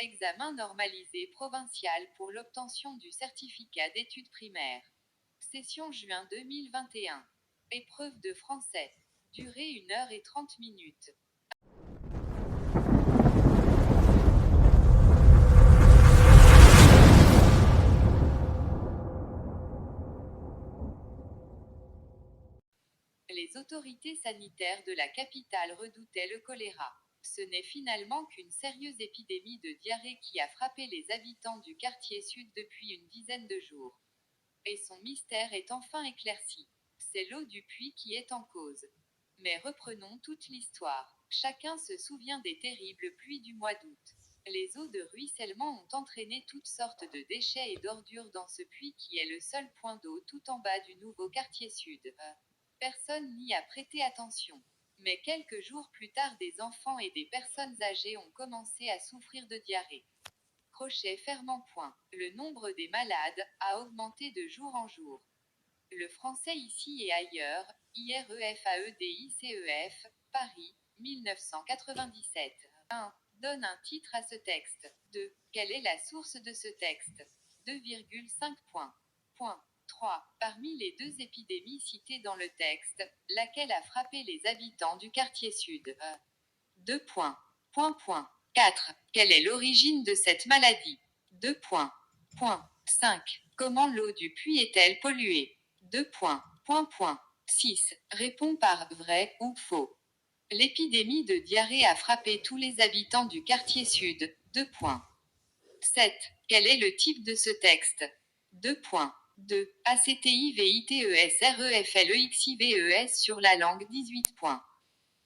Examen normalisé provincial pour l'obtention du certificat d'études primaires. Session juin 2021. Épreuve de français. Durée 1h30. Les autorités sanitaires de la capitale redoutaient le choléra. Ce n'est finalement qu'une sérieuse épidémie de diarrhée qui a frappé les habitants du quartier sud depuis une dizaine de jours. Et son mystère est enfin éclairci. C'est l'eau du puits qui est en cause. Mais reprenons toute l'histoire. Chacun se souvient des terribles pluies du mois d'août. Les eaux de ruissellement ont entraîné toutes sortes de déchets et d'ordures dans ce puits qui est le seul point d'eau tout en bas du nouveau quartier sud. Personne n'y a prêté attention. Mais quelques jours plus tard, des enfants et des personnes âgées ont commencé à souffrir de diarrhée. Crochet fermant point. Le nombre des malades a augmenté de jour en jour. Le français ici et ailleurs, IREFAEDICEF, Paris, 1997. 1. Donne un titre à ce texte. 2. Quelle est la source de ce texte? 2,5 points. 3. Parmi les deux épidémies citées dans le texte, laquelle a frappé les habitants du quartier sud? 2 points. 4. Quelle est l'origine de cette maladie? 2 points. 5. Comment l'eau du puits est-elle polluée? 2 points. 6. Réponds par vrai ou faux. L'épidémie de diarrhée a frappé tous les habitants du quartier sud. 2 points. 7. Quel est le type de ce texte? 2 points. 2. ACTIVITESREFLEXIVES sur la langue 18 points.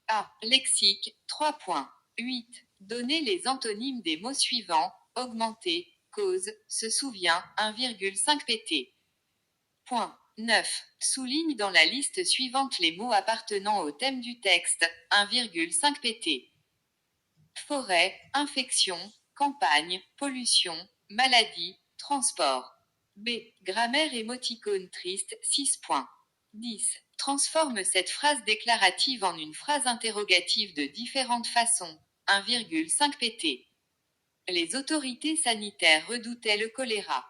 A. Lexique, 3 points. 8. Donnez les antonymes des mots suivants. Augmenter, cause, se souvient, 1,5 pt. Point 9. Souligne dans la liste suivante les mots appartenant au thème du texte, 1,5 pt. Forêt, infection, campagne, pollution, maladie, transport. B. Grammaire émoticône triste, 6 points. 10. Transforme cette phrase déclarative en une phrase interrogative de différentes façons, 1,5 pt. Les autorités sanitaires redoutaient le choléra.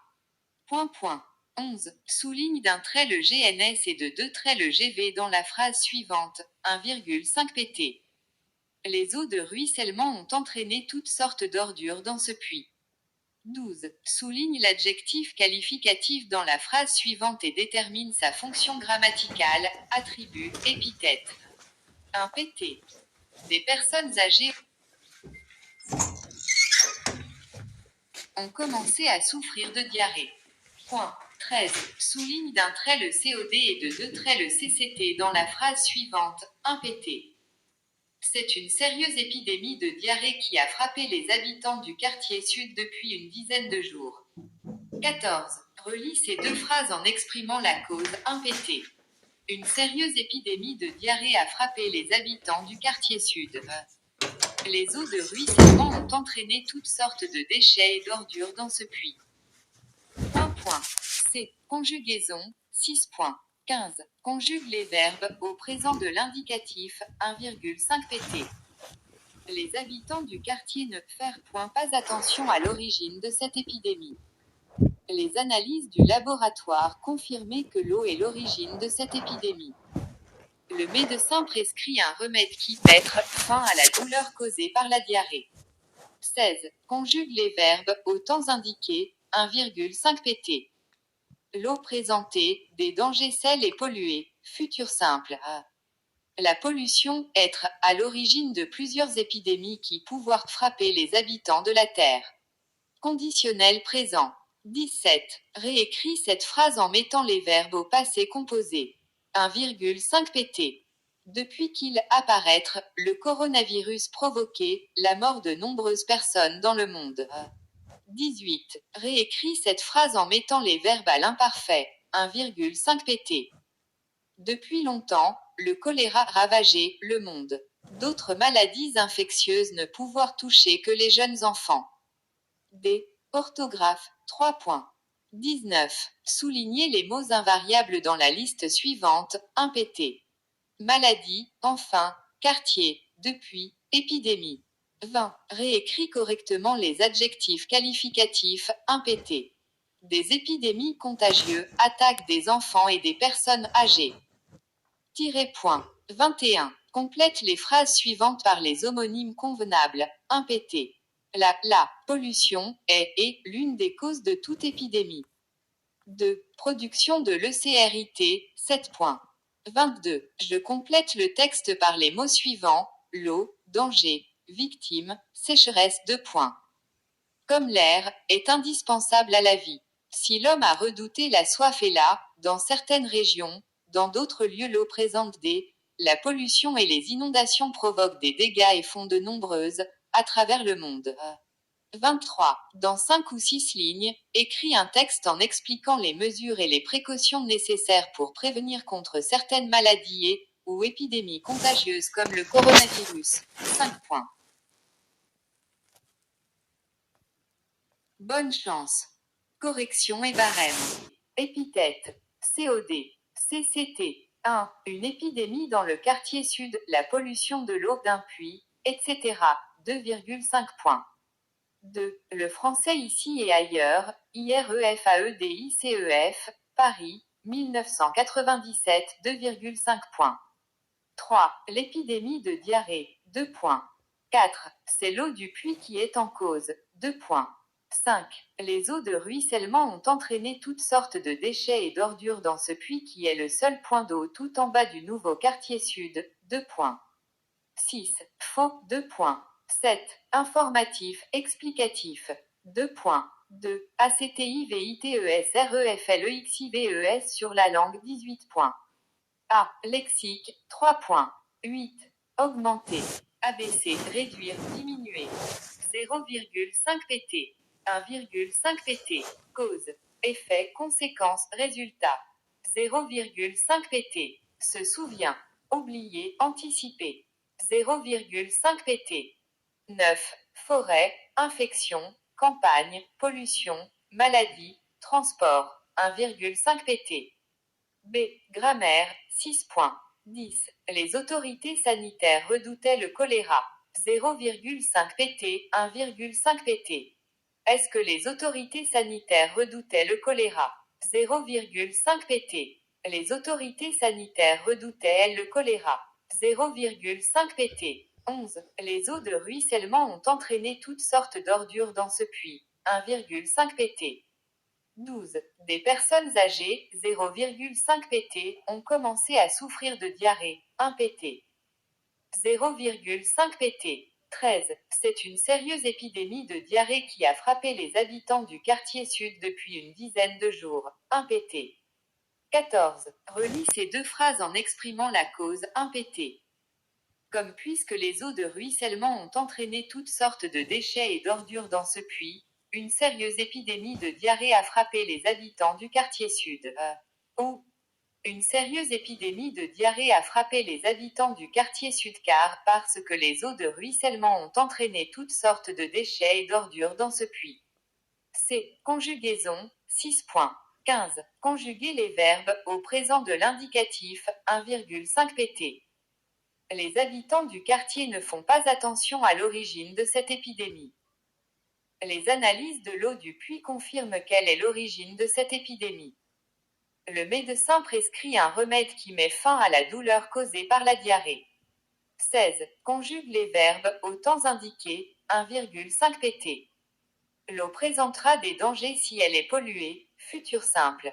11. Souligne d'un trait le GNS et de 2 traits le GV dans la phrase suivante, 1,5 pt. Les eaux de ruissellement ont entraîné toutes sortes d'ordures dans ce puits. 12. Souligne l'adjectif qualificatif dans la phrase suivante et détermine sa fonction grammaticale, attribut, épithète. 1 pt. Des personnes âgées ont commencé à souffrir de diarrhée. Point 13. Souligne d'un trait le COD et de 2 traits le CCT dans la phrase suivante, 1 pt. C'est une sérieuse épidémie de diarrhée qui a frappé les habitants du quartier sud depuis une dizaine de jours. 14. Relis ces deux phrases en exprimant la cause, 1 pt. Une sérieuse épidémie de diarrhée a frappé les habitants du quartier sud. Les eaux de ruissellement ont entraîné toutes sortes de déchets et d'ordures dans ce puits. C. Conjugaison, 6 points. 15. Conjugue les verbes au présent de l'indicatif, 1,5 pt. Les habitants du quartier ne firent pas attention à l'origine de cette épidémie. Les analyses du laboratoire confirmaient que l'eau est l'origine de cette épidémie. Le médecin prescrit un remède qui mettra fin à la douleur causée par la diarrhée. 16. Conjugue les verbes au temps indiqué, 1,5 pt. L'eau présentée, des dangers sels et polluée, futur simple. La pollution, être, à l'origine de plusieurs épidémies qui pouvoir frapper les habitants de la Terre. Conditionnel présent. 17. Réécris cette phrase en mettant les verbes au passé composé. 1,5 pt. Depuis qu'il apparaître, le coronavirus provoqué la mort de nombreuses personnes dans le monde. 18. Réécris cette phrase en mettant les verbes à l'imparfait, 1,5 pt. Depuis longtemps, le choléra ravageait le monde. D'autres maladies infectieuses ne pouvoir toucher que les jeunes enfants. D. Orthographe, 3 points. 19. Soulignez les mots invariables dans la liste suivante, 1 pt. Maladie, enfin, quartier, depuis, épidémie. 20. Réécris correctement les adjectifs qualificatifs, 1 pt. Des épidémies contagieuses, attaquent des enfants et des personnes âgées. Point. 21. Complète les phrases suivantes par les homonymes convenables, 1 pt. La pollution est l'une des causes de toute épidémie. 2. Production de l'ECRIT, 7 points. 22. Je complète le texte par les mots suivants, l'eau, danger, victime, sécheresse, 2 points. Comme l'air est indispensable à la vie. Si l'homme a redouté la soif et dans certaines régions, dans d'autres lieux l'eau présente la pollution et les inondations provoquent des dégâts et font de nombreuses, à travers le monde. 23. Dans 5 ou 6 lignes, écris un texte en expliquant les mesures et les précautions nécessaires pour prévenir contre certaines maladies ou épidémies contagieuses comme le coronavirus. 5 points. Bonne chance. Correction et barème. Épithète. COD. CCT. 1. Une épidémie dans le quartier sud, la pollution de l'eau d'un puits, etc. 2,5 points. 2. Le français ici et ailleurs, IREFAEDICEF, Paris, 1997, 2,5 points. 3. L'épidémie de diarrhée, 2 points. 4. C'est l'eau du puits qui est en cause, 2 points. 5. Les eaux de ruissellement ont entraîné toutes sortes de déchets et d'ordures dans ce puits qui est le seul point d'eau tout en bas du nouveau quartier sud, 2 points. 6. Faux, 2 points. 7. Informatif, explicatif, 2 points. 2. ACTIVITESREFLEXIVES sur la langue, 18 points. A. Lexique, 3 points. 8. Augmenter. ABC, réduire, diminuer. 0,5 pt. 1,5 pt. Cause. Effet, conséquence, résultat. 0,5 pt. Se souvient. Oublier, anticiper. 0,5 pt. 9. Forêt, infection, campagne, pollution, maladie, transport. 1,5 pt. B. Grammaire, 6 points. 10. Les autorités sanitaires redoutaient le choléra. 0,5 pt. 1,5 pt. Est-ce que les autorités sanitaires redoutaient le choléra? 0,5 pt. Les autorités sanitaires redoutaient le choléra. 0,5 pt. 11. Les eaux de ruissellement ont entraîné toutes sortes d'ordures dans ce puits. 1,5 pt. 12. Des personnes âgées, 0,5 pt, ont commencé à souffrir de diarrhée, 1 pt. 0,5 pt. 13. C'est une sérieuse épidémie de diarrhée qui a frappé les habitants du quartier sud depuis une dizaine de jours, 1 pt. 14. Relis ces deux phrases en exprimant la cause, 1 pt. Comme puisque les eaux de ruissellement ont entraîné toutes sortes de déchets et d'ordures dans ce puits, une sérieuse épidémie de diarrhée a frappé les habitants du quartier sud. Ou une sérieuse épidémie de diarrhée a frappé les habitants du quartier sud parce que les eaux de ruissellement ont entraîné toutes sortes de déchets et d'ordures dans ce puits. C. Conjugaison, 6 points. 15. Conjuguer les verbes au présent de l'indicatif, 1,5 pt. Les habitants du quartier ne font pas attention à l'origine de cette épidémie. Les analyses de l'eau du puits confirment quelle est l'origine de cette épidémie. Le médecin prescrit un remède qui met fin à la douleur causée par la diarrhée. 16. Conjugue les verbes aux temps indiqués, 1,5 pt. L'eau présentera des dangers si elle est polluée, futur simple.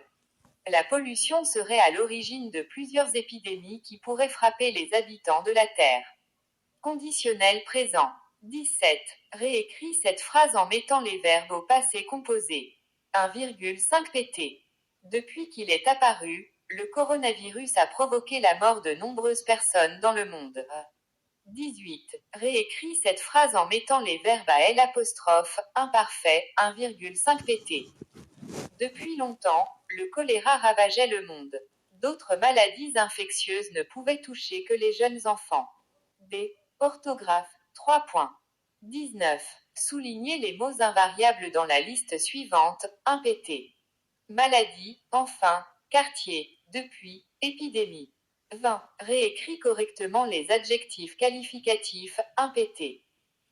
La pollution serait à l'origine de plusieurs épidémies qui pourraient frapper les habitants de la Terre. Conditionnel présent. 17. Réécris cette phrase en mettant les verbes au passé composé. 1,5 pt. Depuis qu'il est apparu, le coronavirus a provoqué la mort de nombreuses personnes dans le monde. 18. Réécris cette phrase en mettant les verbes à L', imparfait, 1,5 pt. Depuis longtemps, le choléra ravageait le monde. D'autres maladies infectieuses ne pouvaient toucher que les jeunes enfants. D. Orthographe, 3 points. 19. Soulignez les mots invariables dans la liste suivante, 1 pt. Maladie, enfin, quartier, depuis, épidémie. 20. Réécris correctement les adjectifs qualificatifs, 1 pt.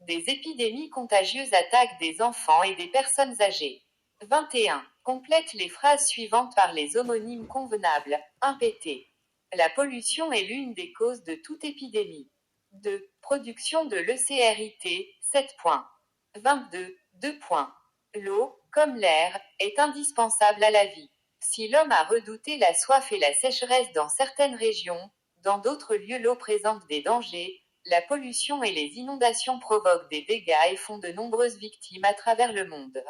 Des épidémies contagieuses attaquent des enfants et des personnes âgées. 21. Complète les phrases suivantes par les homonymes convenables. 1 pt. La pollution est l'une des causes de toute épidémie. 2. Production de l'ECRIT, 7 points. 22. 2 points. L'eau, comme l'air, est indispensable à la vie. Si l'homme a redouté la soif et la sécheresse dans certaines régions, dans d'autres lieux l'eau présente des dangers. La pollution et les inondations provoquent des dégâts et font de nombreuses victimes à travers le monde.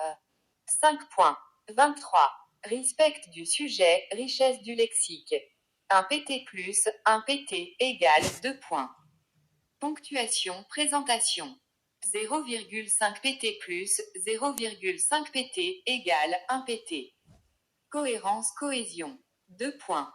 5 points. 23. Respecte du sujet, richesse du lexique. 1 pt plus, 1 pt égale 2 points. Ponctuation, présentation. 0,5 pt plus, 0,5 pt égale 1 pt. Cohérence, cohésion. 2 points.